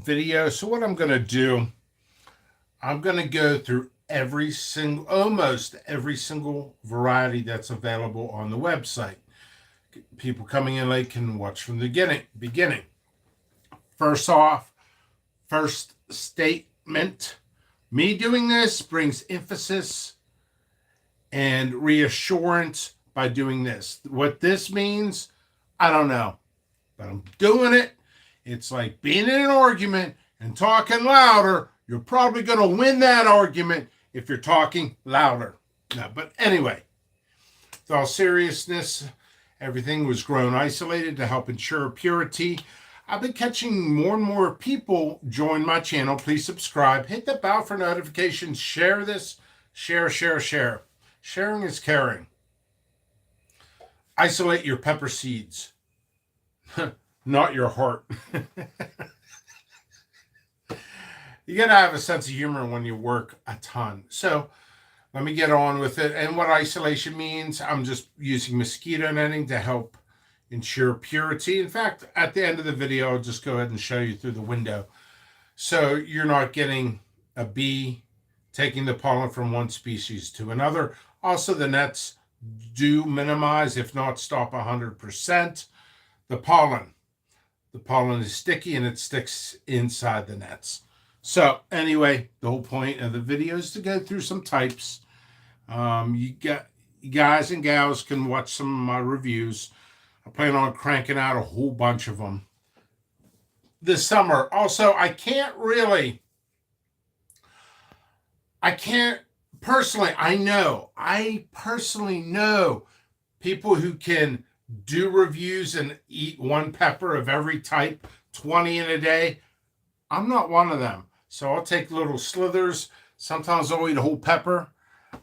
video. So what I'm going to do, I'm going to go through almost every single variety that's available on the website. People coming in late can watch from the beginning. First off, first statement. Me doing this brings emphasis and reassurance by doing this. What this means, I don't know, but I'm doing it. It's like being in an argument and talking louder. You're probably going to win that argument if you're talking louder. No, but anyway, with all seriousness, everything was grown isolated to help ensure purity. I've been catching more and more people join my channel. Please subscribe. Hit the bell for notifications. Share this. Share. Sharing is caring. Isolate your pepper seeds, not your heart. You got to have a sense of humor when you work a ton. So let me get on with it. And what isolation means, I'm just using mosquito netting to help ensure purity. In fact, at the end of the video, I'll just go ahead and show you through the window. So you're not getting a bee taking the pollen from one species to another. Also, the nets do minimize, if not stop 100%, the pollen. The pollen is sticky and it sticks inside the nets. So anyway, the whole point of the video is to go through some types. You guys and gals can watch some of my reviews. I plan on cranking out a whole bunch of them this summer. Also, I personally know people who can do reviews and eat one pepper of every type, 20 in a day. I'm not one of them. So I'll take little slithers. Sometimes I'll eat a whole pepper.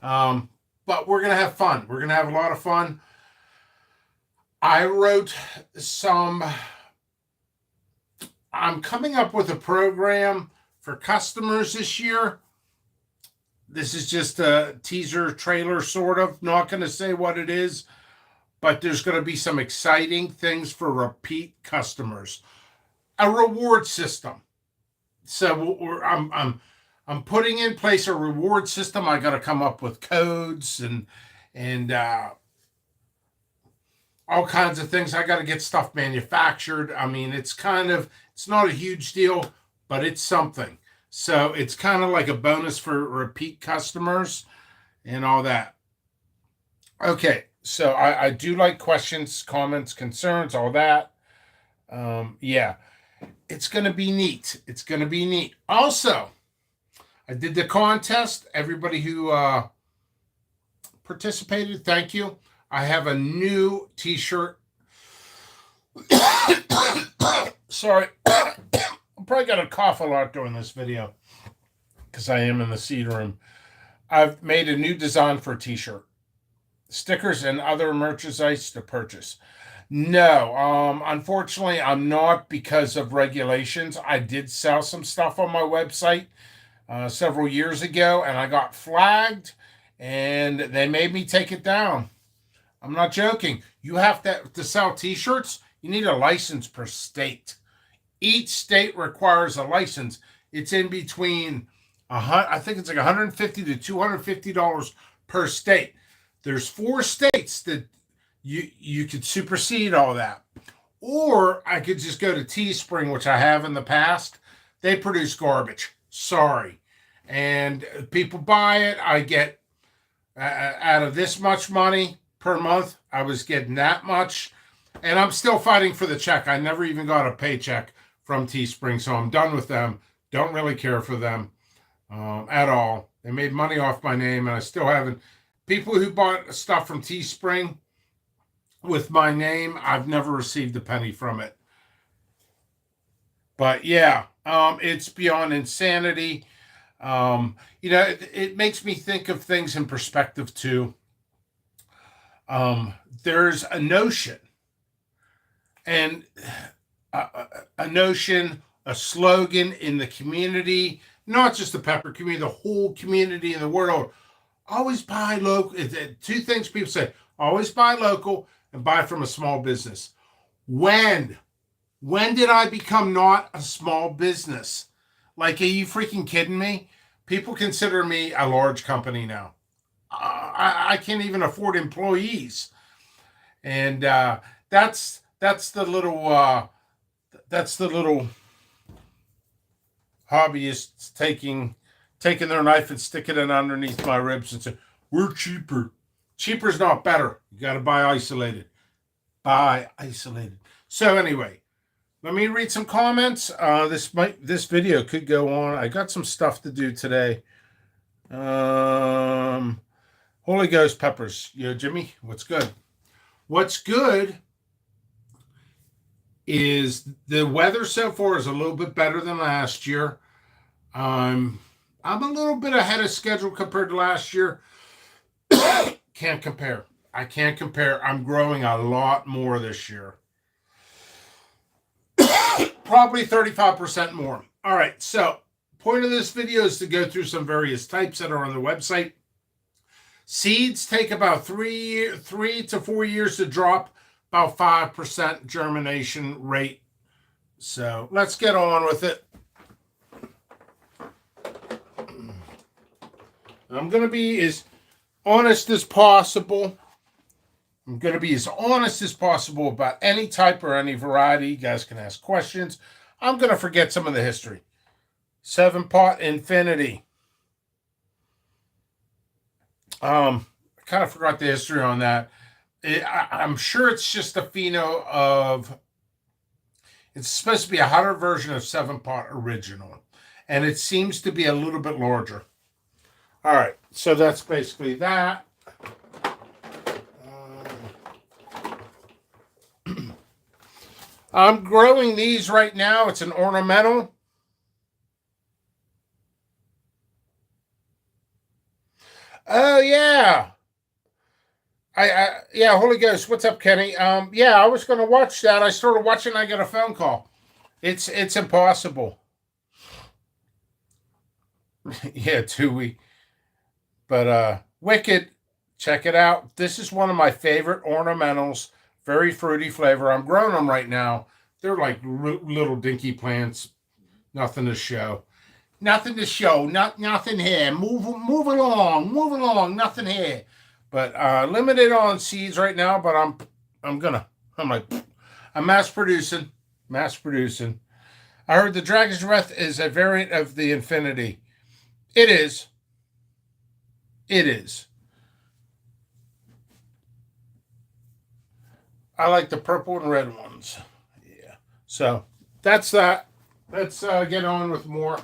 But we're going to have fun. We're going to have a lot of fun. I'm coming up with a program for customers this year. This is just a teaser trailer, sort of. Not going to say what it is, but there's going to be some exciting things for repeat customers. A reward system. So I'm putting in place a reward system. I got to come up with codes and all kinds of things. I got to get stuff manufactured. I mean, it's not a huge deal, but it's something. So it's kind of like a bonus for repeat customers and all that. Okay, so I do like questions, comments, concerns, all that. Yeah, it's going to be neat. It's going to be neat. Also, I did the contest. Everybody who participated, thank you. I have a new t-shirt. Sorry. I'm probably going to cough a lot during this video because I am in the seed room. I've made a new design for a t-shirt. Stickers and other merchandise to purchase. No, unfortunately, I'm not because of regulations. I did sell some stuff on my website several years ago, and I got flagged, and they made me take it down. I'm not joking. You have to sell t-shirts, you need a license per state. Each state requires a license. It's in between, I think it's like $150 to $250 per state. There's 4 states that you could supersede all that. Or I could just go to Teespring, which I have in the past. They produce garbage. Sorry. And people buy it. I get, out of this much money per month, I was getting that much. And I'm still fighting for the check. I never even got a paycheck from Teespring, so I'm done with them. Don't really care for them at all. They made money off my name, and I still haven't. People who bought stuff from Teespring with my name, I've never received a penny from it. But yeah, it's beyond insanity. It makes me think of things in perspective too. There's a notion, and a notion, a slogan in the community, not just the pepper community, the whole community in the world. Always buy local. 2 things people say: always buy local and buy from a small business. When When did I become not a small business? Like, are you freaking kidding me? People consider me a large company now. I can't even afford employees, and that's the little hobbyists taking their knife and sticking it underneath my ribs and say, we're cheaper. Cheaper's not better. You got to buy isolated. Buy isolated. So anyway, let me read some comments. This video could go on. I got some stuff to do today. Holy Ghost peppers. Yo, Jimmy, what's good? What's good is the weather so far is a little bit better than last year. I'm a little bit ahead of schedule compared to last year. Can't compare. I can't compare. I'm growing a lot more this year. Probably 35% more. All right, so point of this video is to go through some various types that are on the website. Seeds take about 3 to 4 years to drop, about 5% germination rate. So let's get on with it. I'm going to be as honest as possible. I'm going to be as honest as possible about any type or any variety. You guys can ask questions. I'm going to forget some of the history. 7-pot infinity. I kind of forgot the history on that. I'm sure it's just a pheno of... It's supposed to be a hotter version of 7-pot original. And it seems to be a little bit larger. All right, so that's basically that. I'm growing these right now. It's an ornamental. Oh, yeah. Yeah, Holy Ghost. What's up, Kenny? Yeah, I was going to watch that. I started watching. I got a phone call. It's impossible. Yeah, 2 weeks. But Wicked, check it out. This is one of my favorite ornamentals. Very fruity flavor. I'm growing them right now. They're like little dinky plants. Nothing to show. Nothing to show. Nothing here. Move along. Nothing here. But limited on seeds right now. But I'm mass producing. I heard the Dragon's Breath is a variant of the Infinity. It is. I like the purple and red ones. Yeah. So that's that. Let's get on with more.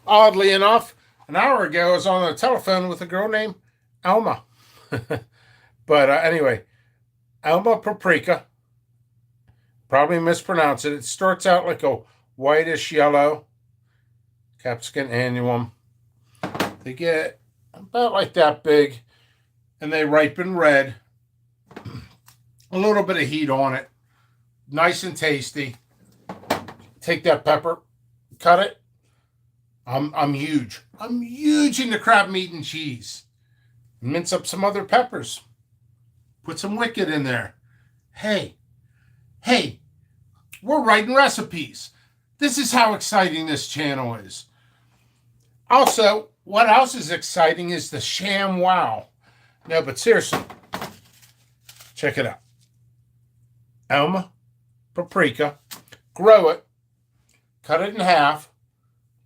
Oddly enough, an hour ago I was on the telephone with a girl named Elma. But anyway, Elmo Paprika. Probably mispronounce it. It starts out like a whitish yellow. Capsicum annuum. They get about like that big. And they ripen red. A little bit of heat on it. Nice and tasty. Take that pepper. Cut it. I'm huge. I'm huge into crab meat and cheese. Mince up some other peppers. Put some Wicked in there. Hey, we're writing recipes. This is how exciting this channel is. Also, what else is exciting is the Sham Wow. No, but seriously, check it out. Elma Paprika. Grow it. Cut it in half.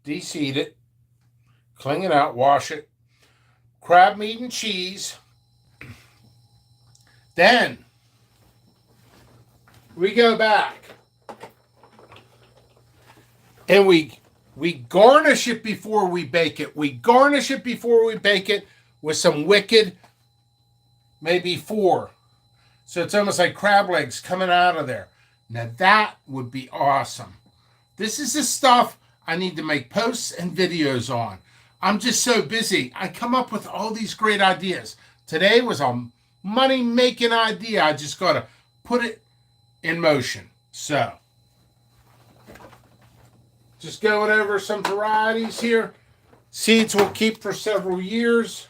De-seed it. Clean it out. Wash it. Crab meat and cheese. Then we go back and we garnish it before we bake it. We garnish it before we bake it with some Wicked, maybe 4. So it's almost like crab legs coming out of there. Now that would be awesome. This is the stuff I need to make posts and videos on. I'm just so busy. I come up with all these great ideas. Today was a money-making idea. I just got to put it in motion. So, just going over some varieties here. Seeds will keep for several years.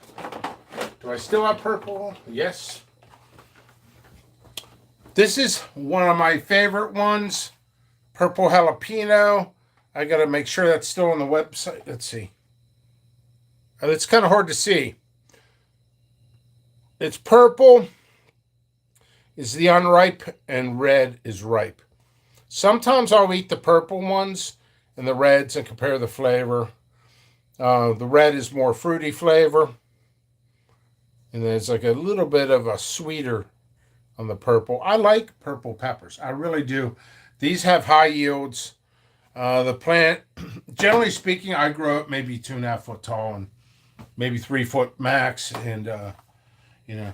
Do I still have purple? Yes. This is one of my favorite ones. Purple jalapeno. I got to make sure that's still on the website. Let's see. It's kind of hard to see. It's purple is the unripe and red is ripe. Sometimes I'll eat the purple ones and the reds and compare the flavor. The red is more fruity flavor. And there's like a little bit of a sweeter on the purple. I like purple peppers. I really do. These have high yields. The plant, generally speaking, I grow it maybe 2.5 foot tall and maybe 3 foot max. And, you know,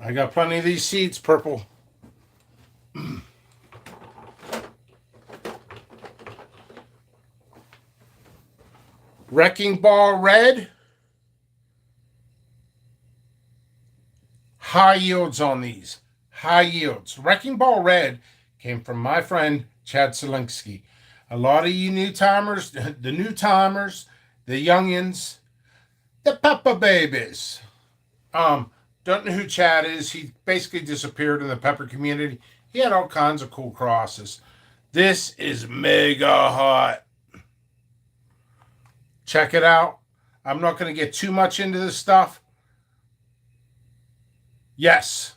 I got plenty of these seeds, purple. Wrecking Ball Red. High yields on these. High yields. Wrecking Ball Red came from my friend Chad Selinsky. A lot of you new timers, the youngins, the pepper babies. Don't know who Chad is. He basically disappeared in the pepper community. He had all kinds of cool crosses. This is mega hot. Check it out. I'm not going to get too much into this stuff. Yes.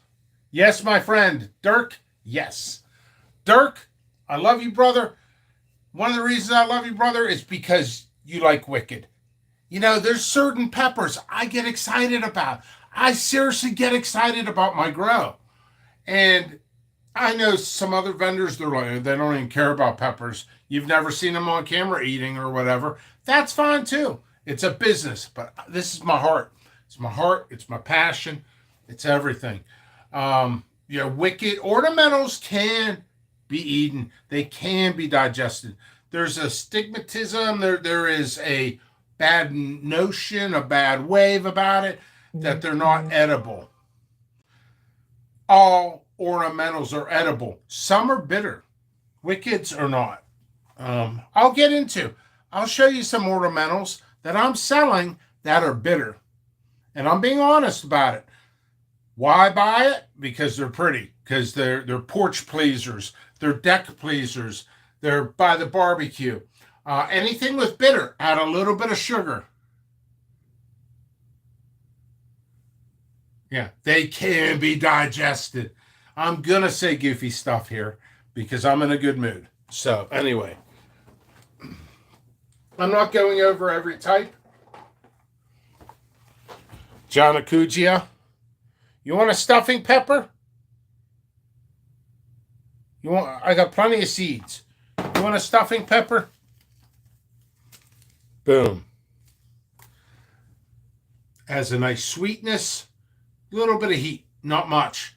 Yes, my friend. Dirk, yes. Dirk, I love you, brother. One of the reasons I love you, brother, is because you like Wicked. You know, there's certain peppers I get excited about. I seriously get excited about my grow. And I know some other vendors, they don't even care about peppers. You've never seen them on camera eating or whatever. That's fine too. It's a business, but this is my heart. It's my heart. It's my passion. It's everything. Wicked ornamentals can be eaten. They can be digested. There's a stigmatism. There is a bad notion, a bad wave about it, that they're not edible. All ornamentals are edible. Some are bitter. Wickeds are not. I'll show you some ornamentals that I'm selling that are bitter. And I'm being honest about it. Why buy it? Because they're pretty. Because they're porch pleasers. They're deck pleasers. They're by the barbecue. Anything with bitter, add a little bit of sugar. Yeah, they can be digested. I'm going to say goofy stuff here because I'm in a good mood. So, anyway. I'm not going over every type. Janacugia. You want a stuffing pepper? I got plenty of seeds. You want a stuffing pepper? Boom. Has a nice sweetness, a little bit of heat, not much.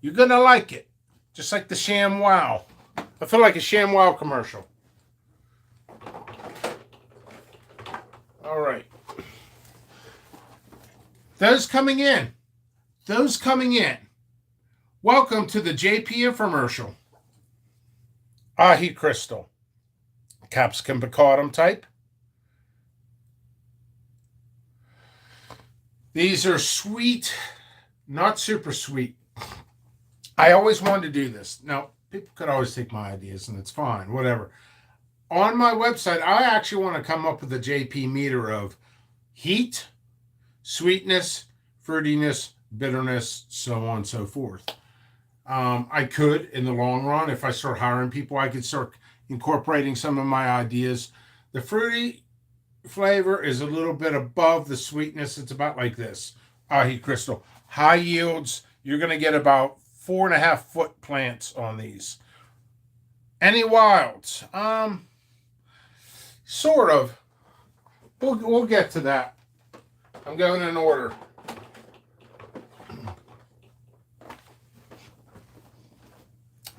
You're going to like it. Just like the ShamWow. I feel like a ShamWow commercial. All right. Those coming in. Welcome to the JP infomercial. Ahi Crystal. Capsicum piccata type. These are sweet, not super sweet. I always wanted to do this. Now, people could always take my ideas, and it's fine, whatever. On my website, I actually want to come up with a JP meter of heat, sweetness, fruitiness, bitterness, so on and so forth. I could, in the long run, if I start hiring people, I could start incorporating some of my ideas. The fruity flavor is a little bit above the sweetness. It's about like this. Ahi Crystal. High yields. You're going to get about 4.5 foot plants on these. Any wilds? Sort of. We'll get to that. I'm going in order.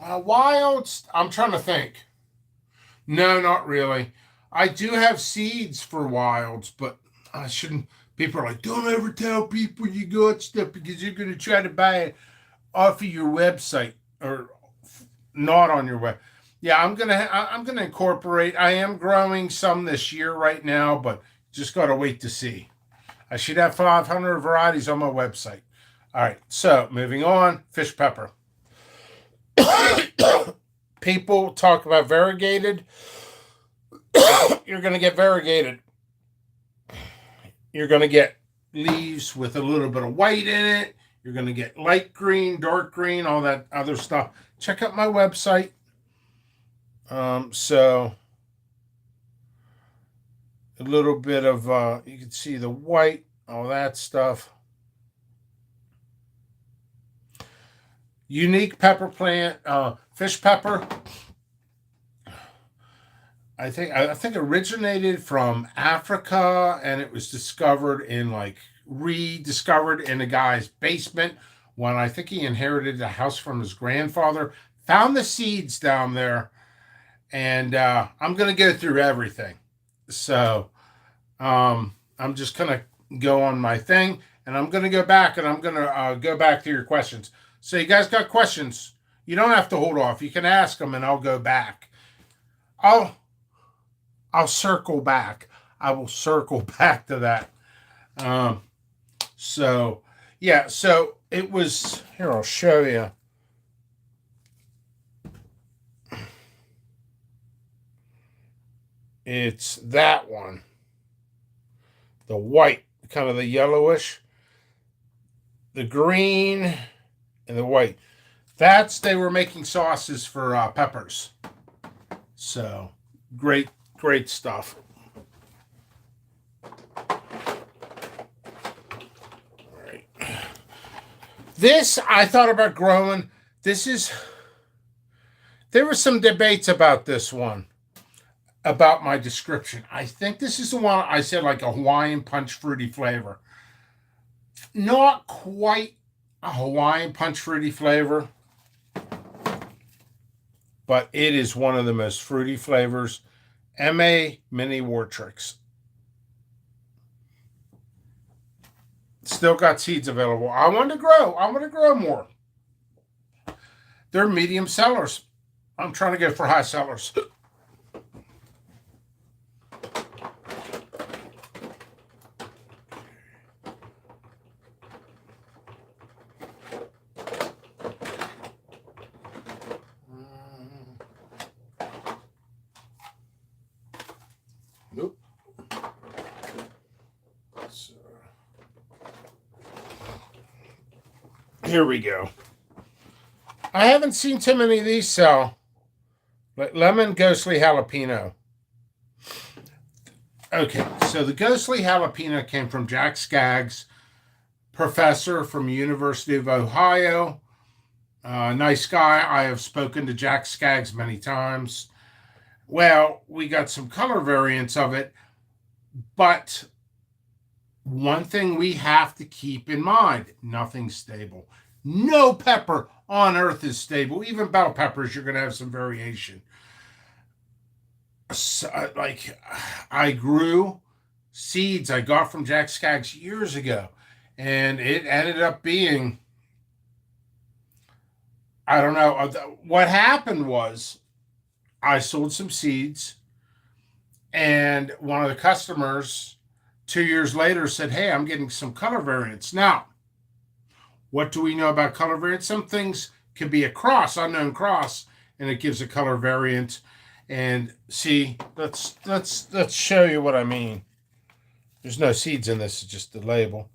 Wilds, I'm trying to think. No, not really. I do have seeds for wilds, but I shouldn't. People are like, don't ever tell people you got stuff because you're going to try to buy it off of your website or not on your web. Yeah, I'm gonna incorporate. I am growing some this year right now, but just gotta wait to see. I should have 500 varieties on my website. All right, so moving on. Fish pepper. People talk about variegated. You're going to get variegated. You're going to get leaves with a little bit of white in it. You're going to get light green, dark green, all that other stuff. Check out my website. So a little bit of, you can see the white, all that stuff. Unique pepper plant, fish pepper. I think originated from Africa, and it was discovered in rediscovered in a guy's basement when I think he inherited the house from his grandfather. Found the seeds down there, and I'm gonna go through everything. So I'm just gonna go on my thing, and I'm gonna go back, and I'm gonna go back to your questions. So you guys got questions? You don't have to hold off. You can ask them, and I'll go back. I'll circle back. I will circle back to that. So it was, here, I'll show you. It's that one. The white, kind of the yellowish. The green and the white. They were making sauces for peppers. So, great stuff. All right. This, I thought about growing. There were some debates about this one, about my description. I think this is the one I said, like a Hawaiian punch fruity flavor. Not quite a Hawaiian punch fruity flavor, but it is one of the most fruity flavors. M.A. Mini Wartrix. Still got seeds available. I want to grow more. They're medium sellers. I'm trying to go for high sellers. Nope. So, here we go. I haven't seen too many of these sell. Like lemon ghostly jalapeno. Okay, so the ghostly jalapeno came from Jack Skaggs, professor from University of Ohio. Nice guy. I have spoken to Jack Skaggs many times. Well, we got some color variants of it, but one thing we have to keep in mind, nothing's stable. No pepper on earth is stable. Even bell peppers, you're going to have some variation. So, I grew seeds I got from Jack Skaggs years ago, and it ended up being, I don't know. What happened was I sold some seeds, and one of the customers 2 years later said, hey, I'm getting some color variants. Now, what do we know about color variants? Some things can be a cross, unknown cross, and it gives a color variant. And see, let's show you what I mean. There's no seeds in this, it's just the label.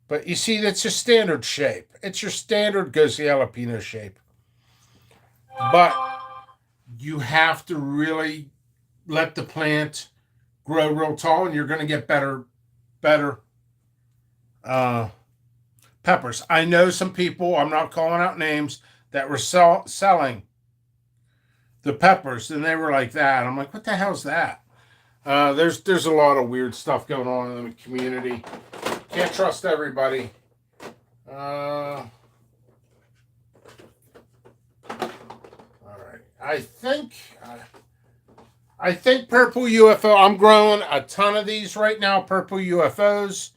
But you see, that's your standard shape. It's your standard ghostly jalapeno shape. But you have to really let the plant grow real tall, and you're going to get better peppers. I know some people, I'm not calling out names, that were selling the peppers, and they were like that. I'm like, what the hell's that? There's a lot of weird stuff going on in the community. Can't trust everybody. All right. I think purple UFO. I'm growing a ton of these right now. Purple UFOs.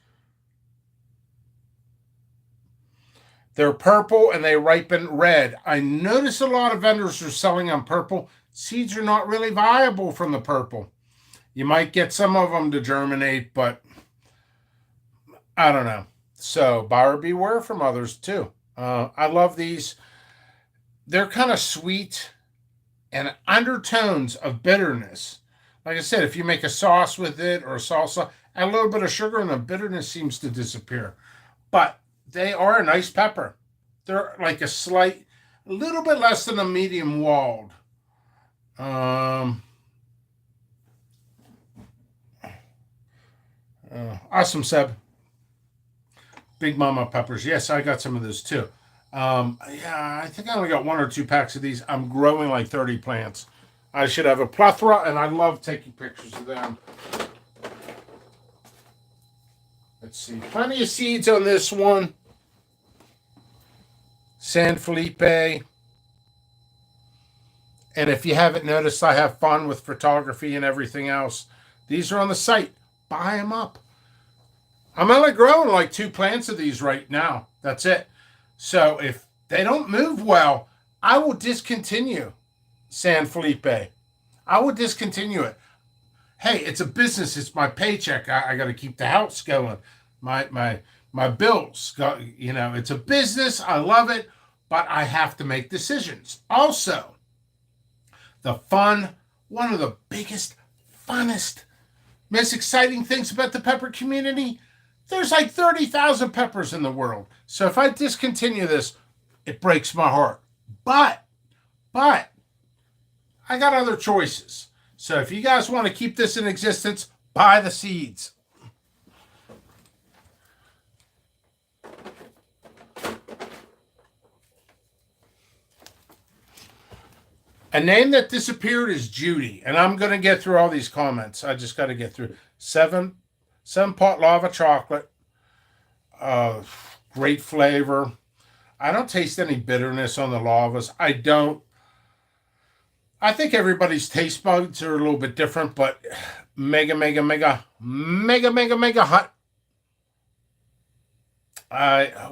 They're purple and they ripen red. I notice a lot of vendors are selling on purple. Seeds are not really viable from the purple. You might get some of them to germinate, but I don't know. So buyer beware from others too. I love these. they're kind of sweet and undertones of bitterness. Like I said, if you make a sauce with it or a salsa, add a little bit of sugar and the bitterness seems to disappear. But they are a nice pepper. They're like a little bit less than a medium walled. Awesome, Seb. Big Mama peppers. Yes, I got some of those too. Yeah, I think I only got 1 or 2 packs of these. I'm growing like 30 plants. I should have a plethora, and I love taking pictures of them. Let's see. Plenty of seeds on this one. San Felipe. And if you haven't noticed, I have fun with photography and everything else. These are on the site. Buy them up. I'm only growing like 2 plants of these right now. That's it. So if they don't move well, I will discontinue San Felipe. I will discontinue it. Hey, it's a business. It's my paycheck. I got to keep the house going. My bills. It's a business. I love it, but I have to make decisions. Also, one of the biggest, funnest, most exciting things about the pepper community, there's like 30,000 peppers in the world. So if I discontinue this, it breaks my heart. But I got other choices. So if you guys want to keep this in existence, buy the seeds. A name that disappeared is Judy, and I'm going to get through all these comments. I just got to get through 7-pot lava chocolate. Great flavor. I don't taste any bitterness on the lavas. I don't. I think everybody's taste buds are a little bit different, but mega hot.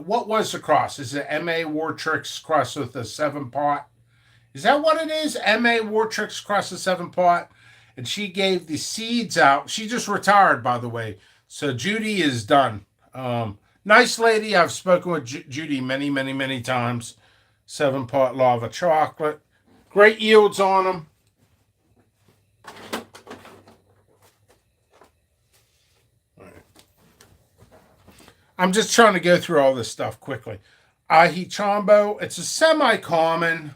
What was the cross? Is it M.A. Wartrix cross with a 7-pot? Is that what it is? M.A. Wartrix cross the 7-pot? And she gave the seeds out. She just retired, by the way. So Judy is done. Nice lady. I've spoken with Judy many times. 7-pot lava chocolate. Great yields on them. I'm just trying to go through all this stuff quickly. Ahi Chambo. It's a semi-common.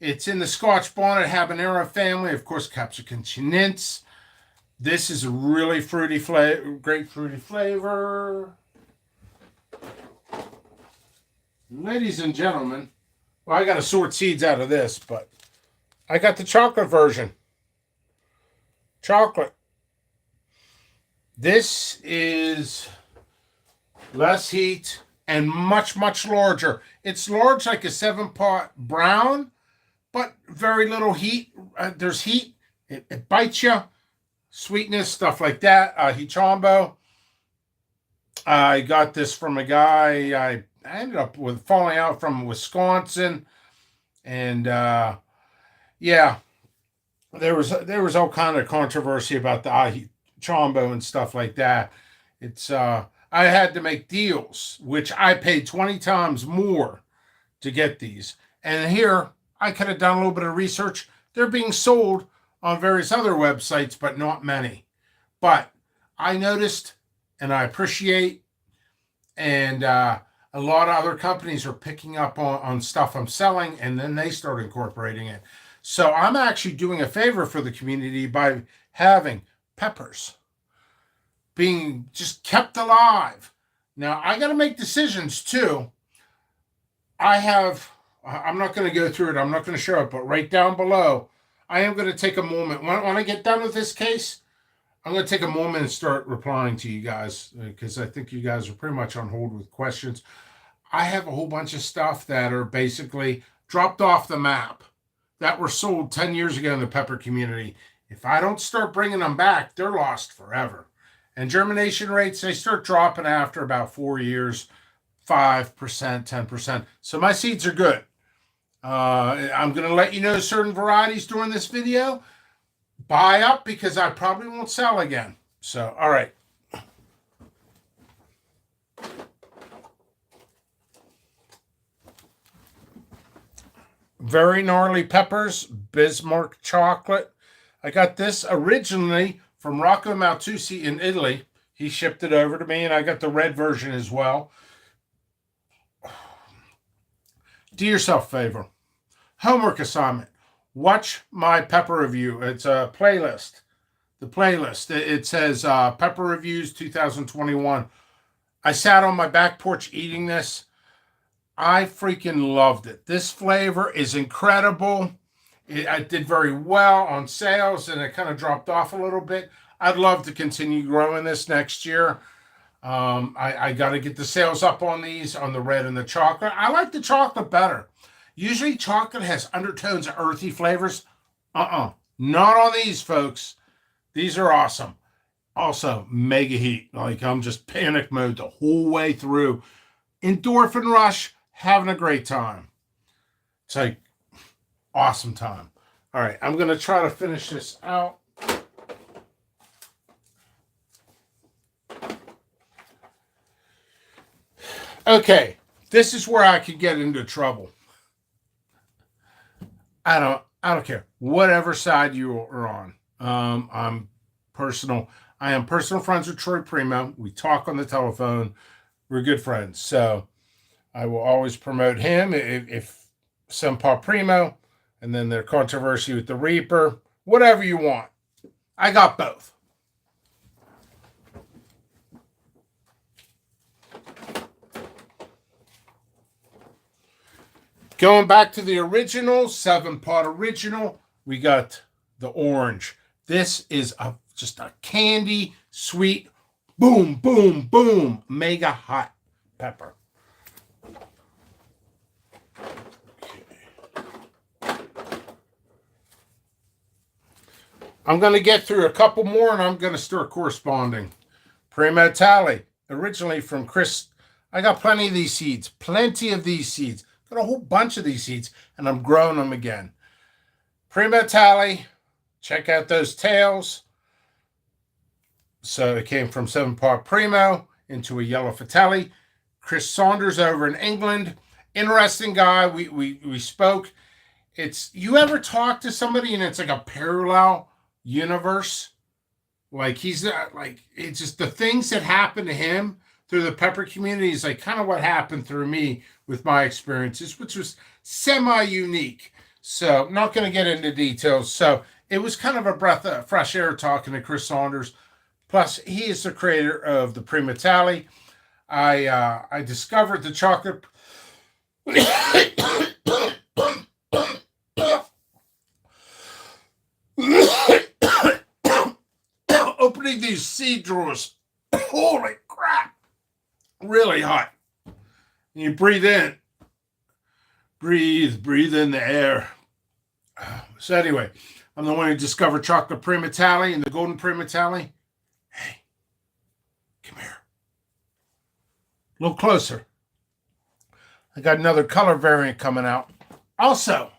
It's in the Scotch bonnet habanero family. Of course, Capsicum chinense. This is a really fruity flavor, great fruity flavor. Ladies and gentlemen, well, I got to sort seeds out of this, but I got the chocolate version. Chocolate. This is less heat and much larger. It's large like a 7-pot brown, but very little heat. There's heat. It bites you. Sweetness, stuff like that. Ahi Chambo. I got this from a guy I ended up with falling out from Wisconsin. And yeah, there was all kind of controversy about the Ahi Chambo and stuff like that. It's I had to make deals, which I paid 20 times more to get these. And here I could have done a little bit of research. They're being sold on various other websites, but not many. But I noticed and I appreciate, and a lot of other companies are picking up on stuff I'm selling, and then they start incorporating it. So I'm actually doing a favor for the community by having peppers being just kept alive. Now, I got to make decisions too. I'm not going to go through it. I'm not going to show it, but right down below, I am going to take a moment. When I get done with this case, I'm going to take a moment and start replying to you guys because I think you guys are pretty much on hold with questions. I have a whole bunch of stuff that are basically dropped off the map that were sold 10 years ago in the pepper community. If I don't start bringing them back, they're lost forever. And germination rates, they start dropping after about 4 years, 5%, 10%. So my seeds are good. I'm going to let you know certain varieties during this video. Buy up because I probably won't sell again. So, all right. Very gnarly peppers, Bismarck chocolate. I got this originally from Rocco Maltusi in Italy. He shipped it over to me, and I got the red version as well. Do yourself a favor. Homework assignment. Watch my pepper review. It's a playlist. The playlist. It says Pepper Reviews 2021. I sat on my back porch eating this. I freaking loved it. This flavor is incredible. I did very well on sales, and it kind of dropped off a little bit. I'd love to continue growing this next year. I got to get the sales up on these, on the red and the chocolate. I like the chocolate better. Usually chocolate has undertones of earthy flavors. Not on these, folks. These are awesome. Also, mega heat. Like, I'm just panic mode the whole way through. Endorphin rush, having a great time. It's like awesome time. All right, I'm going to try to finish this out. Okay, this is where I could get into trouble. I don't care. Whatever side you are on. I am personal friends with Troy Primo. We talk on the telephone. We're good friends. So I will always promote him if Senpai Primo, and then their controversy with the Reaper. Whatever you want. I got both. Going back to the original, 7-pot original, we got the orange. This is just a candy, sweet, boom, boom, boom, mega hot pepper. I'm going to get through a couple more, and I'm going to start corresponding. Primo Tally, originally from Chris. I got plenty of these seeds. Plenty of these seeds. Got a whole bunch of these seeds, and I'm growing them again. Primo Tally, check out those tails. So it came from 7-pot Primo into a yellow Fratelli. Chris Saunders over in England. Interesting guy. We spoke. You ever talk to somebody and it's like a parallel universe? Like he's like, it's just the things that happen to him through the pepper community is like kind of what happened through me with my experiences, which was semi-unique. So I'm not going to get into details. So it was kind of a breath of fresh air talking to Chris Saunders. Plus, he is the creator of the Primo Tally. I discovered the chocolate. Opening these seed drawers. Holy crap. Really hot. You breathe in. Breathe in the air. So anyway, I'm the one who discovered chocolate Primo Tally and the golden Primo Tally. Hey, come here. A little closer. I got another color variant coming out. Also,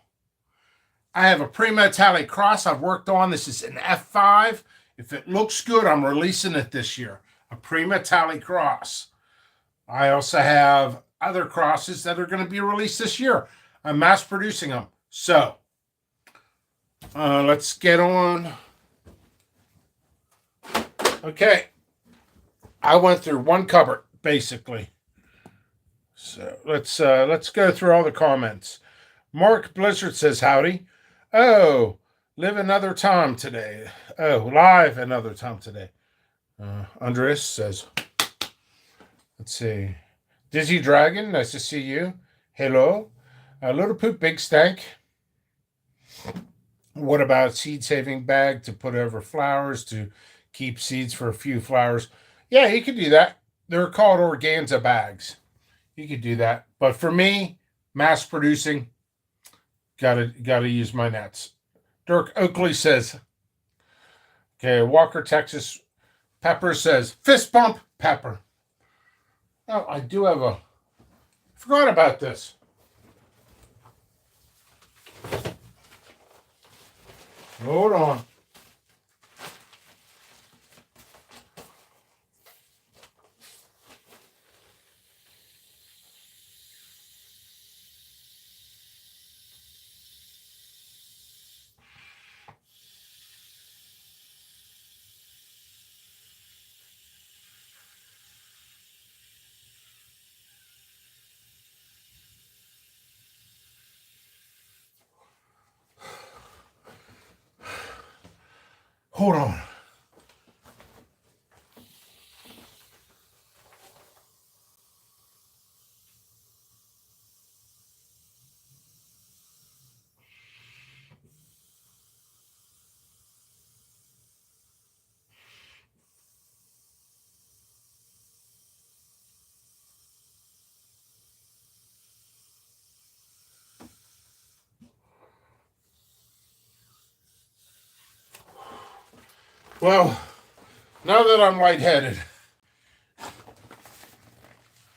I have a Primo Tally cross I've worked on. This is an F5. If it looks good, I'm releasing it this year. A Primo Tally cross. I also have other crosses that are going to be released this year. I'm mass producing them. So, let's get on. Okay. I went through one cupboard, basically. So let's go through all the comments. Mark Blizzard says howdy. Oh, live another time today. Oh, live another time today. Andres says, let's see. Dizzy Dragon, nice to see you. Hello. Little Poop Big Stank. What about seed saving bag to put over flowers to keep seeds for a few flowers? Yeah, you could do that. They're called organza bags. You could do that. But for me, mass producing, gotta use my nets. Dirk Oakley says, okay, Walker, Texas Pepper says, fist bump pepper. Oh, I do have I forgot about this. Hold on. Hold on. Well, now that I'm lightheaded,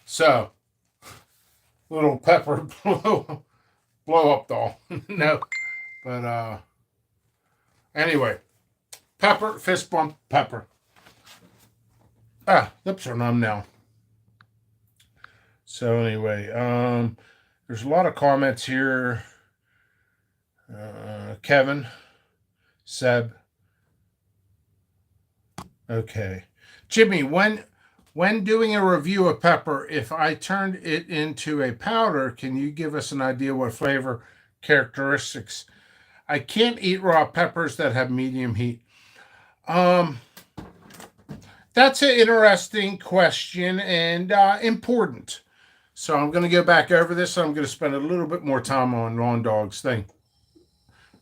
so little pepper blow up doll. No, but anyway, pepper, fist bump, pepper. Lips are numb now. So anyway, there's a lot of comments here. Kevin, Seb. Okay. Jimmy, when doing a review of pepper, if I turned it into a powder, can you give us an idea what flavor characteristics? I can't eat raw peppers that have medium heat. That's an interesting question and important. So I'm going to go back over this. I'm going to spend a little bit more time on Lawn Dog's thing.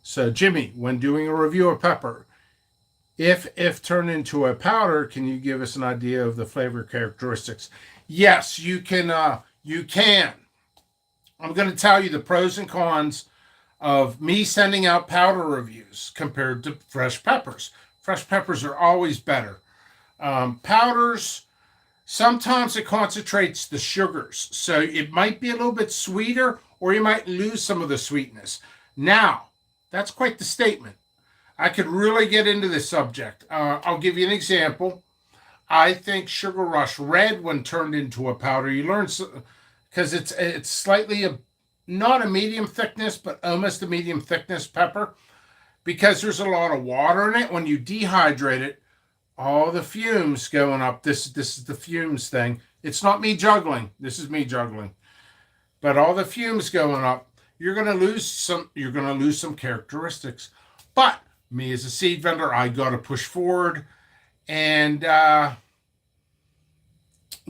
So Jimmy, when doing a review of pepper, if turned into a powder, can you give us an idea of the flavor characteristics? Yes, you can. You can. I'm going to tell you the pros and cons of me sending out powder reviews compared to fresh peppers. Fresh peppers are always better. Powders, sometimes it concentrates the sugars, so it might be a little bit sweeter, or you might lose some of the sweetness. Now, that's quite the statement. I could really get into this subject. I'll give you an example. I think Sugar Rush Red, when turned into a powder, you learn, because it's slightly not a medium thickness, but almost a medium thickness pepper, because there's a lot of water in it. When you dehydrate it, all the fumes going up. This is the fumes thing. It's not me juggling. This is me juggling. But all the fumes going up, you're going to lose some. You're going to lose some characteristics. But me as a seed vendor, I got to push forward and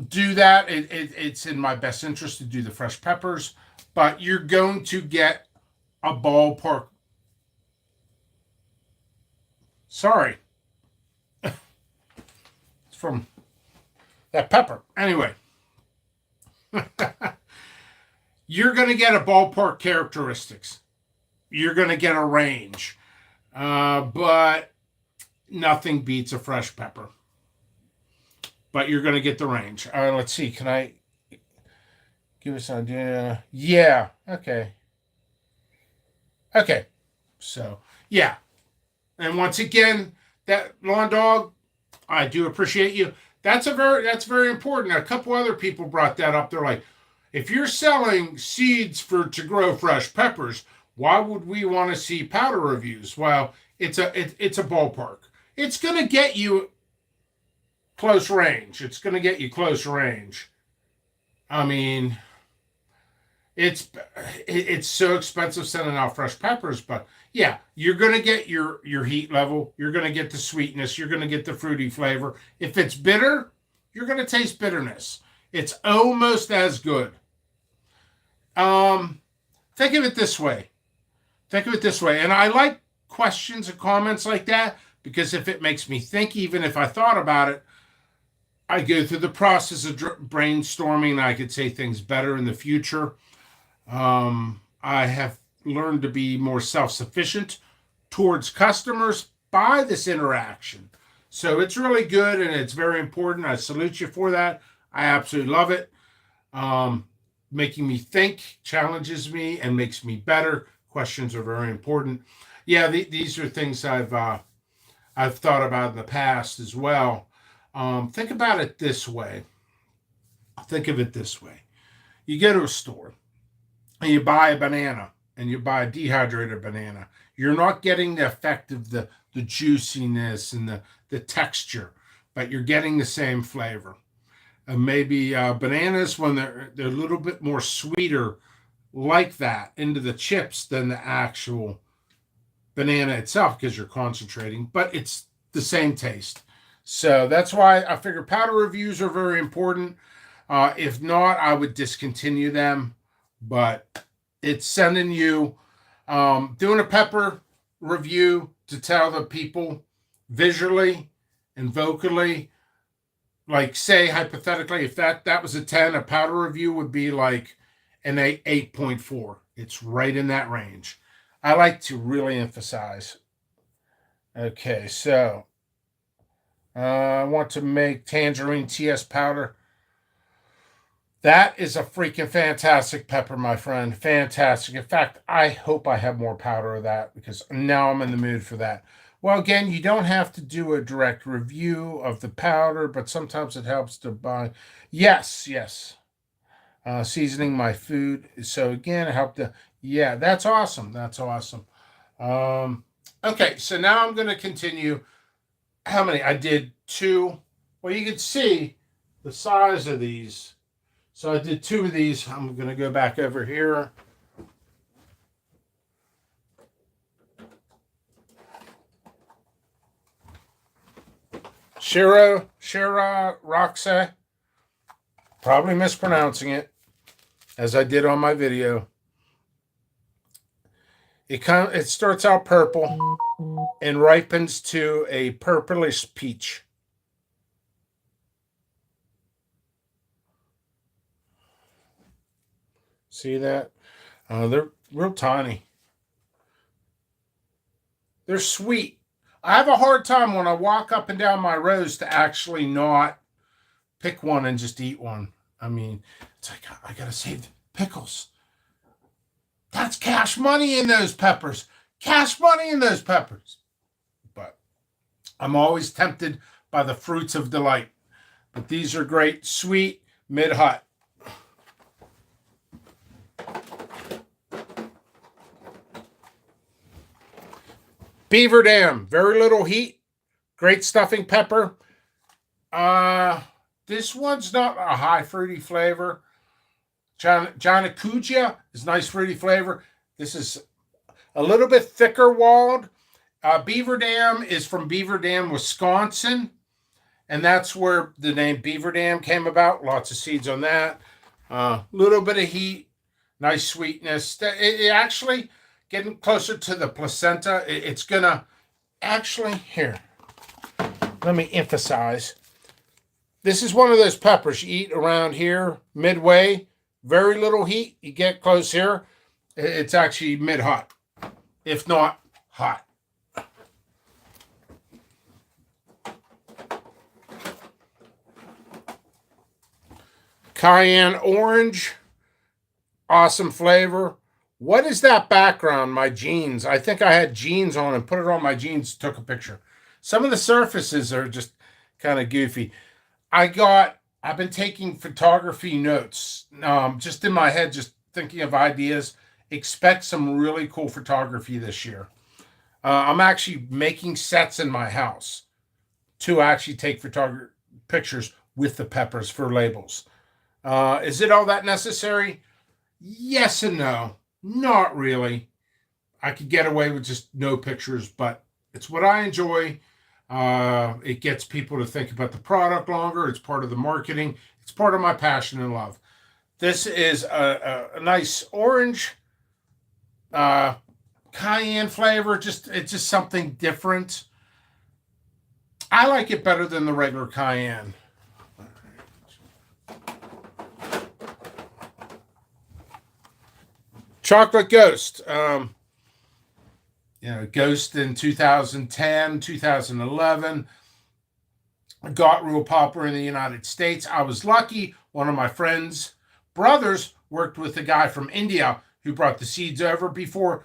do that. It's in my best interest to do the fresh peppers, but you're going to get a ballpark. Sorry. It's from that pepper. Anyway. You're going to get a ballpark characteristics. You're going to get a range. But nothing beats a fresh pepper. But you're going to get the range. Let's see. Can I give us an idea? Yeah. Okay. Okay. So, yeah. And once again, that Lawn Dog, I do appreciate you. That's very important. A couple other people brought that up. They're like, if you're selling seeds to grow fresh peppers, why would we want to see powder reviews? Well, it's a ballpark. It's going to get you close range. It's going to get you close range. I mean, it's so expensive sending out fresh peppers, but yeah, you're going to get your heat level. You're going to get the sweetness. You're going to get the fruity flavor. If it's bitter, you're going to taste bitterness. It's almost as good. Think of it this way. And I like questions and comments like that, because if it makes me think, even if I thought about it, I go through the process of brainstorming, and I could say things better in the future. I have learned to be more self-sufficient towards customers by this interaction. So it's really good, and it's very important. I salute you for that. I absolutely love it. Making me think, challenges me, and makes me better. Questions are very important. Yeah, these are things I've thought about in the past as well. Think about it this way. Think of it this way. You go to a store and you buy a banana, and you buy a dehydrated banana. You're not getting the effect of the juiciness and the texture, but you're getting the same flavor. Maybe bananas, when they're a little bit more sweeter, like that, into the chips than the actual banana itself, because you're concentrating. But it's the same taste. So that's why I figure powder reviews are very important. If not, I would discontinue them. But it's sending you, doing a pepper review to tell the people visually and vocally, like say hypothetically, if that was a 10, a powder review would be like an 8.4. It's right in that range. I like to really emphasize. Okay, so I want to make tangerine TS powder. That is a freaking fantastic pepper, my friend. Fantastic. In fact, I hope I have more powder of that because now I'm in the mood for that. Well, again, you don't have to do a direct review of the powder, but sometimes it helps to buy. Yes, yes. Seasoning my food. So again, it helped to. Yeah, that's awesome. That's awesome. Okay, so now I'm going to continue. How many? I did 2. Well, you can see the size of these. So I did 2 of these. I'm going to go back over here. Shira Roxa. Probably mispronouncing it, as I did on my video. It starts out purple and ripens to a purplish peach. See that? They're real tiny. They're sweet. I have a hard time when I walk up and down my rows to actually not pick one and just eat one. I mean, it's like, I gotta save the pickles. That's cash money in those peppers. Cash money in those peppers. But I'm always tempted by the fruits of delight. But these are great, sweet, mid-hot. Beaver Dam, very little heat, great stuffing pepper. This one's not a high fruity flavor. Janakuja is nice fruity flavor. This is a little bit thicker walled. Beaver Dam is from Beaver Dam, Wisconsin, and that's where the name Beaver Dam came about. Lots of seeds on that. Little bit of heat, nice sweetness. It actually getting closer to the placenta. It's gonna actually here. Let me emphasize. This is one of those peppers you eat around here midway. Very little heat. You get close here, it's actually mid-hot, if not hot. Cayenne orange, awesome flavor. What is that background? My jeans. I think I had jeans on and put it on my jeans, took a picture. Some of the surfaces are just kind of goofy. I've been taking photography notes, just in my head, just thinking of ideas. Expect some really cool photography this year. I'm actually making sets in my house to actually take pictures with the peppers for labels. Is it all that necessary? Yes and no. Not really. I could get away with just no pictures, but it's what I enjoy. It gets people to think about the product longer. It's part of the marketing. It's part of my passion and love. This is a nice orange, cayenne flavor. It's just something different. I like it better than the regular cayenne. Chocolate Ghost. Ghost in 2010, 2011. Got real popular in the United States. I was lucky. One of my friends' brothers worked with a guy from India who brought the seeds over before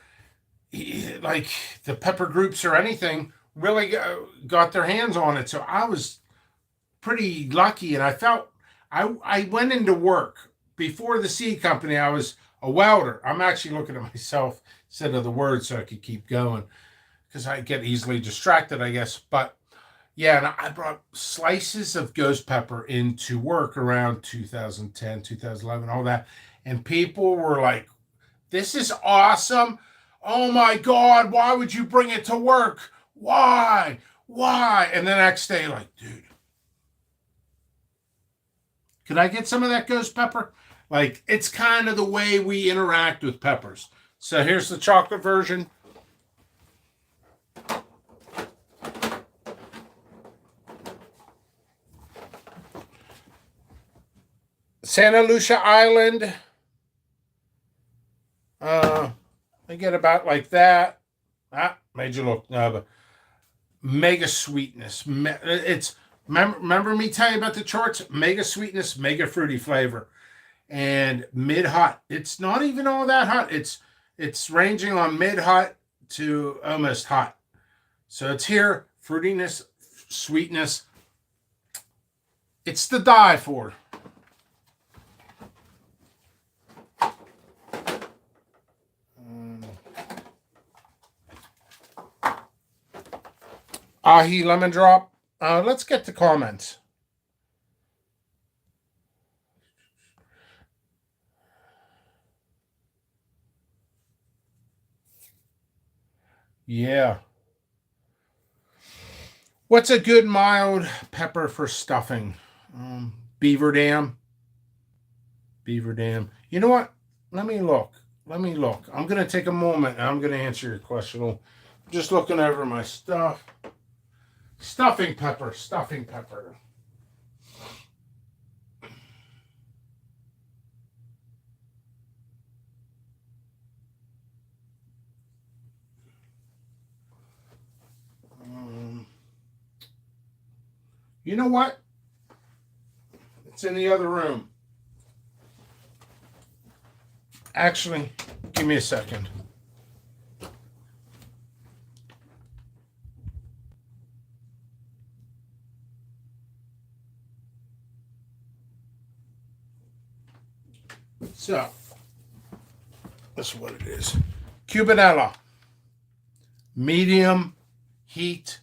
the pepper groups or anything really got their hands on it. So I was pretty lucky, and I felt I went into work. Before the seed company, I was a welder. I'm actually looking at myself instead of the word so I could keep going because I get easily distracted, I guess. But yeah, and I brought slices of ghost pepper into work around 2010, 2011, all that. And people were like, this is awesome. Oh my God, why would you bring it to work? Why? Why? And the next day, like, dude, could I get some of that ghost pepper? Like, it's kind of the way we interact with peppers. So here's the chocolate version. Santa Lucia Island. They get about like that. Made you look. But mega sweetness. It's remember me telling you about the charts? Mega sweetness, mega fruity flavor, and mid hot. It's not even all that hot. It's ranging on mid hot to almost hot. So it's here. Fruitiness, sweetness. It's to die for. Ahi Lemon Drop. Let's get to comments. Yeah. What's a good mild pepper for stuffing? Beaver Dam. Beaver Dam. You know what? Let me look. I'm going to take a moment and I'm going to answer your question. I'm just looking over my stuff. Stuffing pepper. You know what? It's in the other room. Actually, give me a second. So, that's what it is. Cubanella. Medium heat.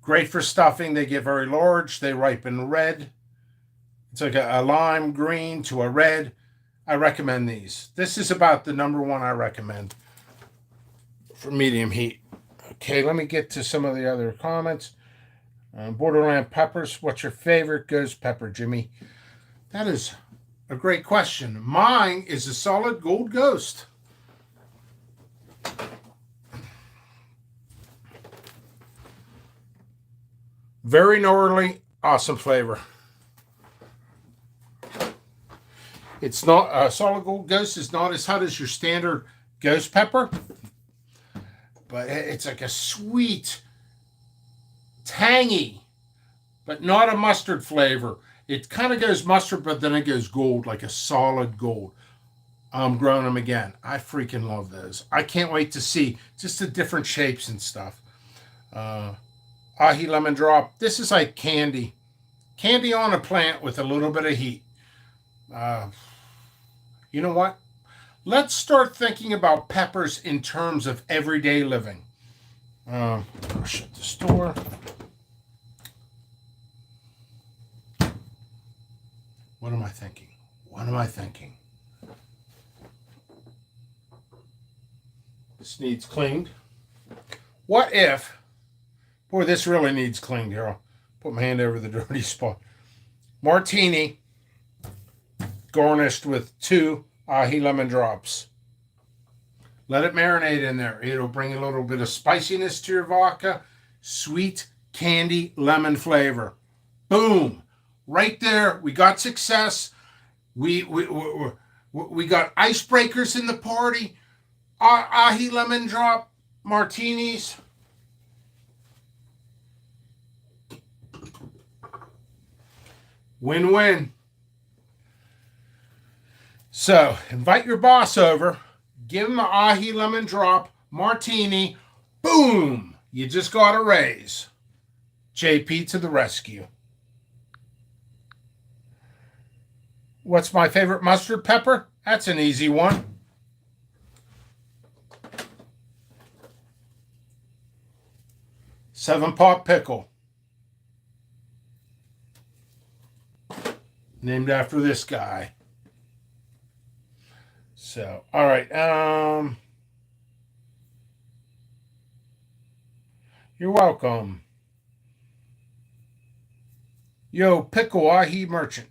Great for stuffing. They get very large. They ripen red. It's like a lime green to a red. I recommend these. This is about the number one I recommend for medium heat. Okay, let me get to some of the other comments. Borderland peppers. What's your favorite ghost pepper, Jimmy? That is a great question. Mine is a solid gold ghost. Very gnarly, awesome flavor. It's not solid gold ghost is not as hot as your standard ghost pepper, but it's like a sweet, tangy, but not a mustard flavor. It kind of goes mustard, but then it goes gold, like a solid gold. I'm growing them again. I freaking love those. I can't wait to see just the different shapes and stuff. Ahi Lemon Drop. This is like candy. Candy on a plant with a little bit of heat. You know what? Let's start thinking about peppers in terms of everyday living. I'll shut this door. What am I thinking? This needs cleaned. What if... Boy, this really needs cleaned here. I'll put my hand over the dirty spot. Martini garnished with 2 Ahi Lemon Drops. Let it marinate in there. It'll bring a little bit of spiciness to your vodka. Sweet candy lemon flavor. Boom. Right there. We got success. We got icebreakers in the party. Ahi Lemon Drop martinis. Win-win. So, invite your boss over. Give him an Ahi Lemon Drop martini. Boom! You just got a raise. JP to the rescue. What's my favorite mustard pepper? That's an easy one. Seven Pot Pickle. Named after this guy. So, all right. You're welcome. Yo, pickle ahi merchant.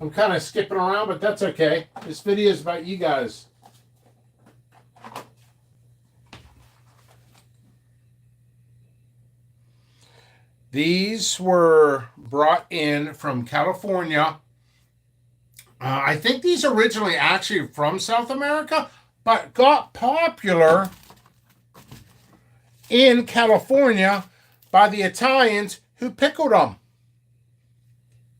I'm kind of skipping around, but that's okay. This video is about you guys. These were brought in from California. I think these originally actually from South America, but got popular in California by the Italians who pickled them.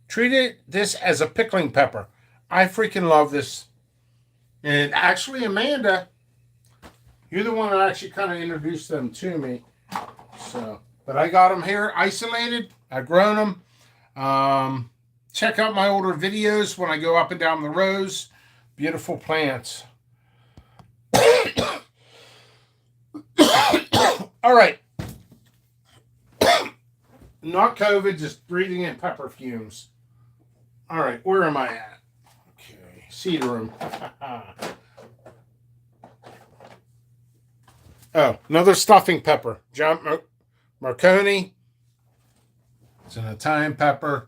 Treated this as a pickling pepper. I freaking love this. And actually, Amanda, you're the one that actually kind of introduced them to me. So, but I got them here isolated. I've grown them. Check out my older videos when I go up and down the rows. Beautiful plants. All right. Not COVID, just breathing in pepper fumes. All right, where am I at? Okay, seed room. Oh, another stuffing pepper. John Marconi. It's an Italian pepper.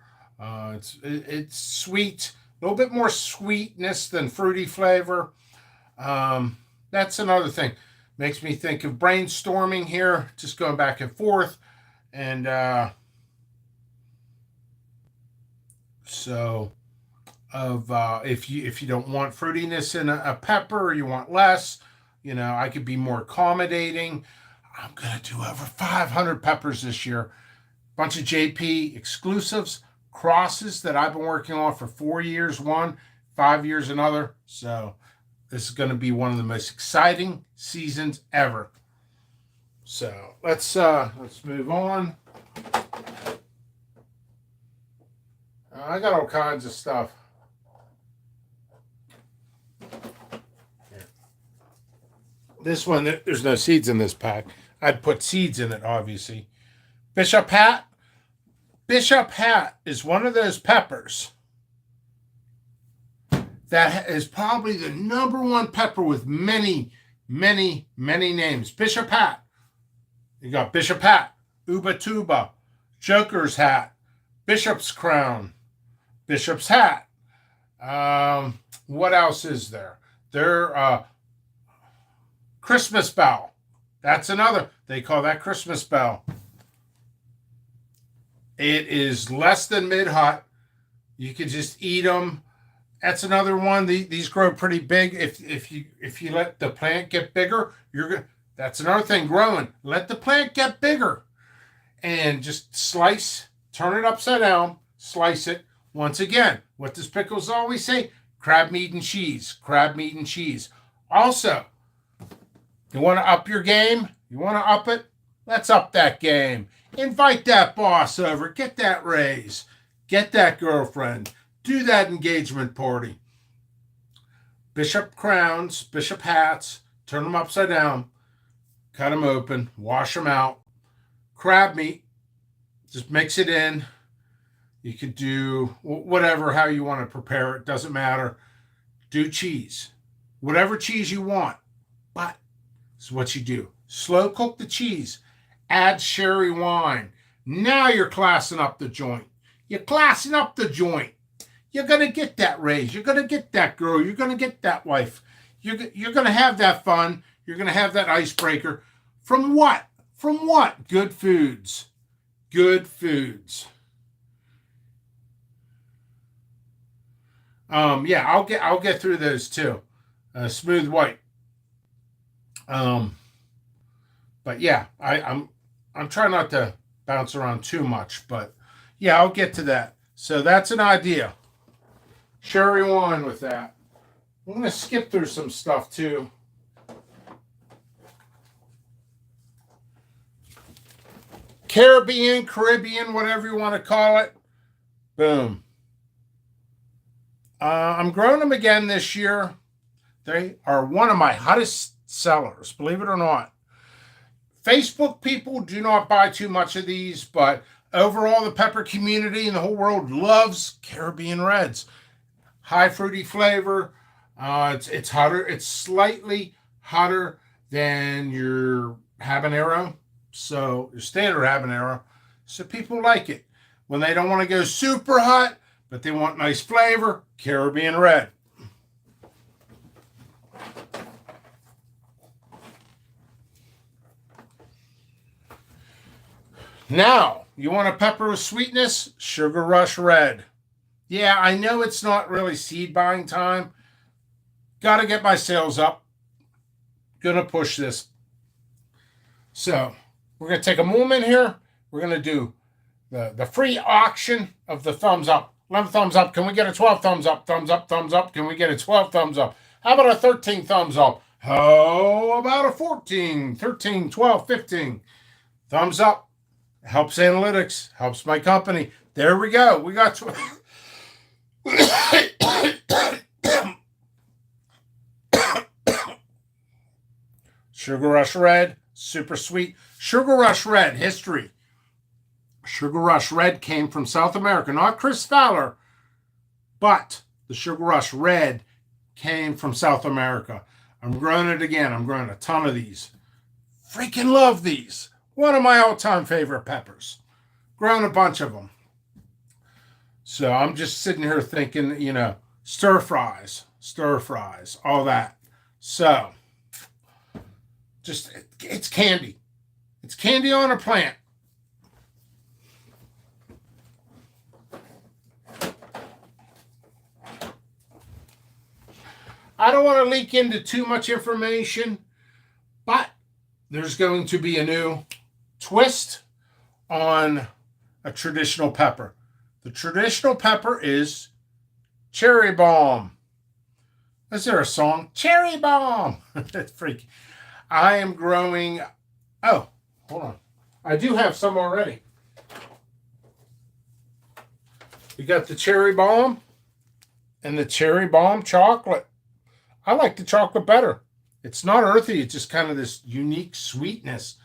It's sweet, a little bit more sweetness than fruity flavor. That's another thing. Makes me think of brainstorming here, just going back and forth. And if you don't want fruitiness in a pepper, or you want less, I could be more accommodating. I'm gonna do over 500 peppers this year. Bunch of JP exclusives, crosses that I've been working on for 4 years, 5 years another. So this is going to be one of the most exciting seasons ever. So let's move on. I got all kinds of stuff. Here. This one, there's no seeds in this pack. I'd put seeds in it, obviously. Bishop Hat. Bishop Hat is one of those peppers that is probably the #1 pepper with many, many, many names. Bishop Hat. You got Bishop Hat, Ubatuba, Joker's Hat, Bishop's Crown, Bishop's Hat. What else is there? Christmas Bell. That's another. They call that Christmas Bell. It is less than mid-hot. You can just eat them. That's another one. These grow pretty big. If you let the plant get bigger, that's another thing growing. Let the plant get bigger, and just slice, turn it upside down, slice it. Once again, what does Pickles always say? Crab meat and cheese. Crab meat and cheese. Also, you want to up your game? You want to up it? Let's up that game. Invite that boss over. Get that raise. Get that girlfriend. Do that engagement party. Bishop crowns, bishop hats, turn them upside down, cut them open, wash them out. Crab meat, just mix it in. You could do whatever, how you want to prepare it, doesn't matter. Do cheese, whatever cheese you want. But this is what you do. Slow cook the cheese. Add sherry wine. Now you're classing up the joint. You're classing up the joint. You're going to get that raise. You're going to get that girl. You're going to get that wife. You're going to have that fun. You're going to have that icebreaker. From what? From what? Good foods. Good foods. Yeah, I'll get through those too. Smooth white. But yeah, I'm trying not to bounce around too much, but yeah, I'll get to that. So that's an idea. Sherry wine with that. I'm going to skip through some stuff too. Caribbean, whatever you want to call it. Boom. I'm growing them again this year. They are one of my hottest sellers, believe it or not. Facebook people do not buy too much of these, but overall the pepper community and the whole world loves Caribbean Reds. High fruity flavor. It's hotter. It's slightly hotter than your habanero. So your standard habanero. So people like it. When they don't want to go super hot, but they want nice flavor, Caribbean red. Now, you want a pepper with sweetness? Sugar Rush Red. Yeah, I know it's not really seed buying time. Got to get my sales up. Gonna push this. So, we're going to take a moment here. We're going to do the free auction of the thumbs up. 11 thumbs up. Can we get a 12 thumbs up? Thumbs up, thumbs up. Can we get a 12 thumbs up? How about a 13 thumbs up? How about a 14, 13, 12, 15? Thumbs up. Helps analytics. Helps my company. There we go. We got Sugar Rush Red. Super sweet. Sugar Rush Red. History. Sugar Rush Red came from South America. Not Chris Fowler, but the Sugar Rush Red came from South America. I'm growing it again. I'm growing a ton of these. Freaking love these. One of my all-time favorite peppers. Grown a bunch of them. So I'm just sitting here thinking, stir fries, all that. So, it's candy. It's candy on a plant. I don't want to leak into too much information, but there's going to be a new twist on a traditional pepper. The traditional pepper is cherry bomb. Is there a song? Cherry bomb. That's freaky. I am growing. Oh, hold on. I do have some already. We got the cherry bomb and the cherry bomb chocolate. I like the chocolate better. It's not earthy. It's just kind of this unique sweetness.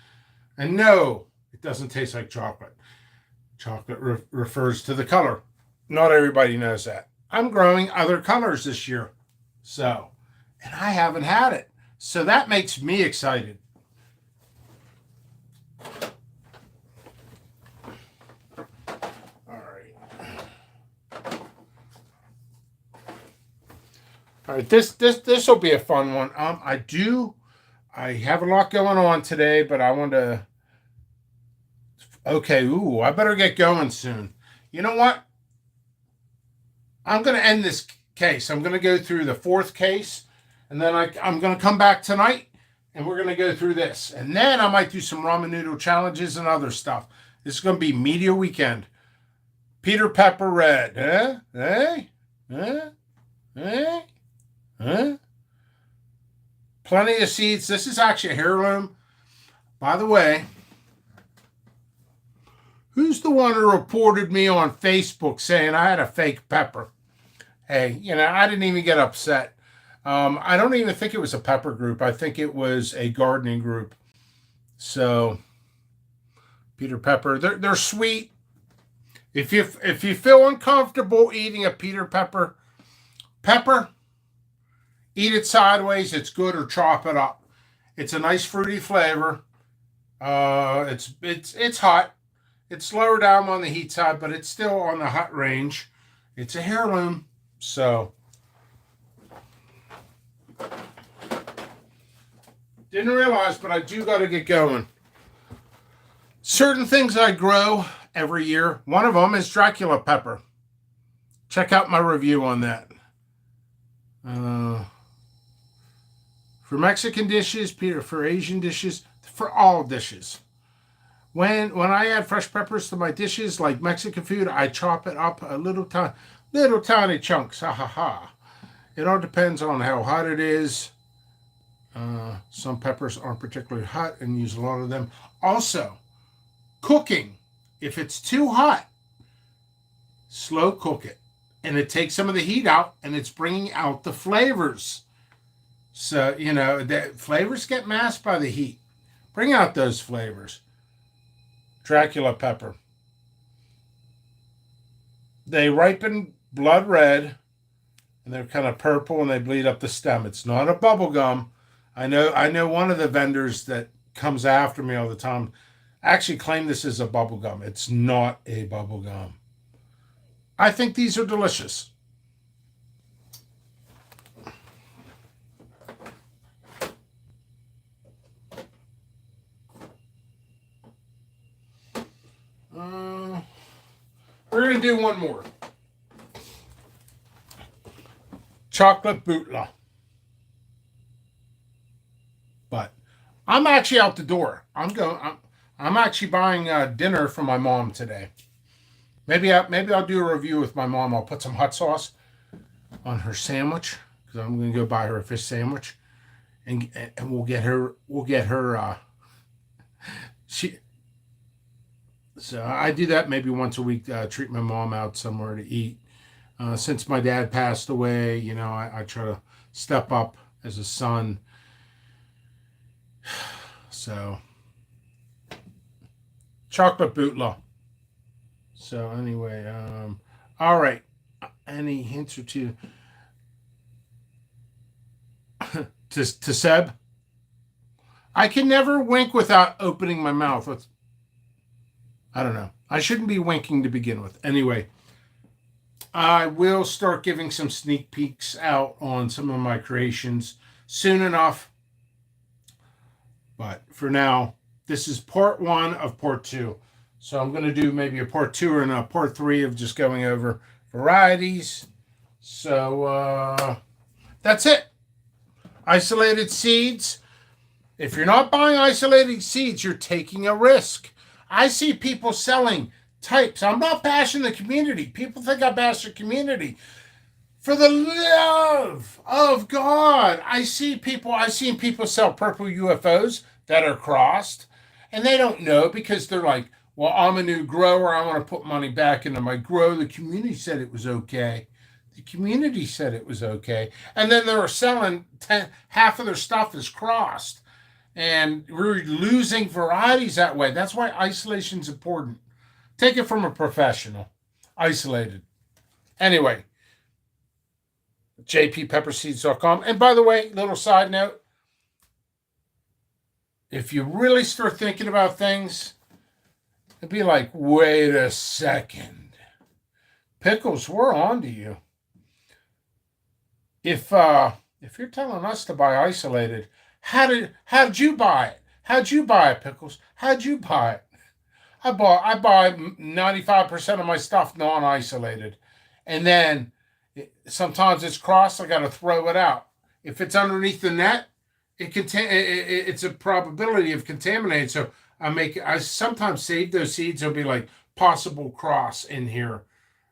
And no, it doesn't taste like chocolate. Chocolate refers to the color. Not everybody knows that. I'm growing other colors this year. So, and I haven't had it. So that makes me excited. All right, this will be a fun one. I have a lot going on today, but I want to. Okay, I better get going soon. You know what? I'm going to end this case. I'm going to go through the fourth case, and then I'm going to come back tonight, and we're going to go through this, and then I might do some ramen noodle challenges and other stuff. This is going to be media weekend. Peter Pepper Red, Plenty of seeds. This is actually a heirloom. By the way, who's the one who reported me on Facebook saying I had a fake pepper? Hey, I didn't even get upset. I don't even think it was a pepper group. I think it was a gardening group. So, Peter Pepper, they're sweet. If you feel uncomfortable eating a Peter Pepper, eat it sideways. It's good, or chop it up. It's a nice fruity flavor. It's hot. It's lower down on the heat side, but it's still on the hot range. It's a heirloom, so didn't realize, but I do got to get going. Certain things I grow every year. One of them is Dracula pepper. Check out my review on that. For Mexican dishes, Peter, for Asian dishes, for all dishes. When I add fresh peppers to my dishes, like Mexican food, I chop it up a little tiny chunks. Ha ha ha. It all depends on how hot it is. Some peppers aren't particularly hot and use a lot of them. Also, cooking. If it's too hot, slow cook it. And it takes some of the heat out, and it's bringing out the flavors. So, the flavors get masked by the heat. Bring out those flavors. Dracula pepper. They ripen blood red, and they're kind of purple, and they bleed up the stem. It's not a bubble gum. I know one of the vendors that comes after me all the time actually claim this is a bubble gum. It's not a bubble gum. I think these are delicious. Uh, we're going to do one more. Chocolate bootla. But I'm actually out the door. I'm actually buying dinner for my mom today. Maybe I'll do a review with my mom. I'll put some hot sauce on her sandwich because I'm going to go buy her a fish sandwich, and we'll get her. She So I do that maybe once a week. Treat my mom out somewhere to eat. Since my dad passed away, I try to step up as a son. So chocolate bootla. So anyway, all right. Any hints or two to Seb? I can never wink without opening my mouth. I don't know. I shouldn't be winking to begin with. Anyway, I will start giving some sneak peeks out on some of my creations soon enough. But for now, this is part one of part two. So I'm going to do maybe a part two and a part three of just going over varieties. So that's it. Isolated seeds. If you're not buying isolated seeds, you're taking a risk. I see people selling types. I'm not bashing the community. People think I bash the community. For the love of God, I've seen people sell purple UFOs that are crossed, and they don't know because they're like, well, I'm a new grower. I want to put money back into my grow. The community said it was okay. The community said it was okay. And then they were selling half of their stuff is crossed. And we're losing varieties that way. That's why isolation is important. Take it from a professional. Isolated. Anyway, jppepperseeds.com. And by the way, little side note, if you really start thinking about things, it'd be like, wait a second. Pickles, we're on to you. If you're telling us to buy isolated, how'd you buy it? How'd you buy it, Pickles? How'd you buy it? I buy 95% of my stuff non-isolated. And then sometimes it's crossed, I gotta throw it out. If it's underneath the net, it's a probability of contaminated. So I sometimes save those seeds. There'll be like possible cross in here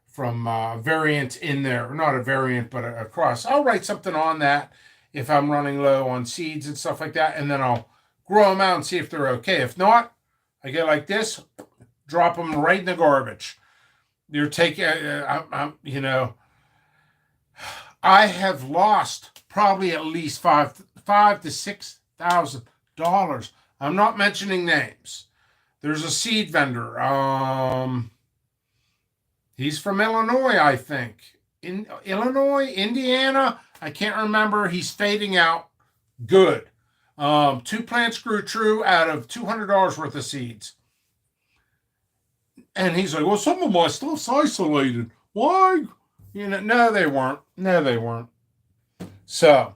from variant in there, or not a variant, but a cross. I'll write something on that if I'm running low on seeds and stuff like that, and then I'll grow them out and see if they're okay. If not, I get like this, drop them right in the garbage. You're taking, I have lost probably at least $5 to $6,000. I'm not mentioning names. There's a seed vendor. He's from Illinois, I think. In Illinois, Indiana, I can't remember. He's fading out. Good. 2 plants grew true out of $200 worth of seeds. And he's like, well, some of my stuff's isolated. Why? No, they weren't. No, they weren't. So,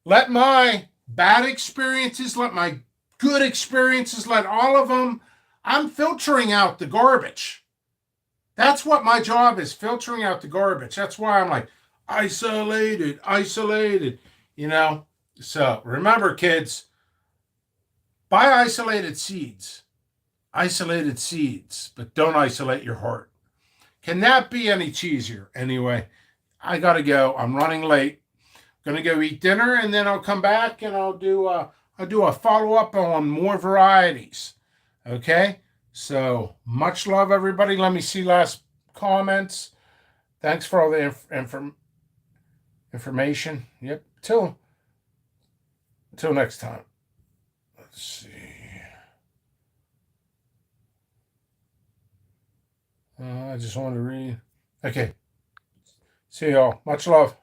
let my bad experiences, let my good experiences, let all of them, I'm filtering out the garbage. That's what my job is, filtering out the garbage. That's why I'm like, isolated. So remember, kids, buy isolated seeds, but don't isolate your heart. Can that be any cheesier? Anyway, I got to go. I'm running late. Going to go eat dinner, and then I'll come back and I'll do a follow-up on more varieties. Okay? So much love, everybody. Let me see last comments. Thanks for all the information. Yep. Till next time. Let's see. I just want to read. Okay. See y'all. Much love.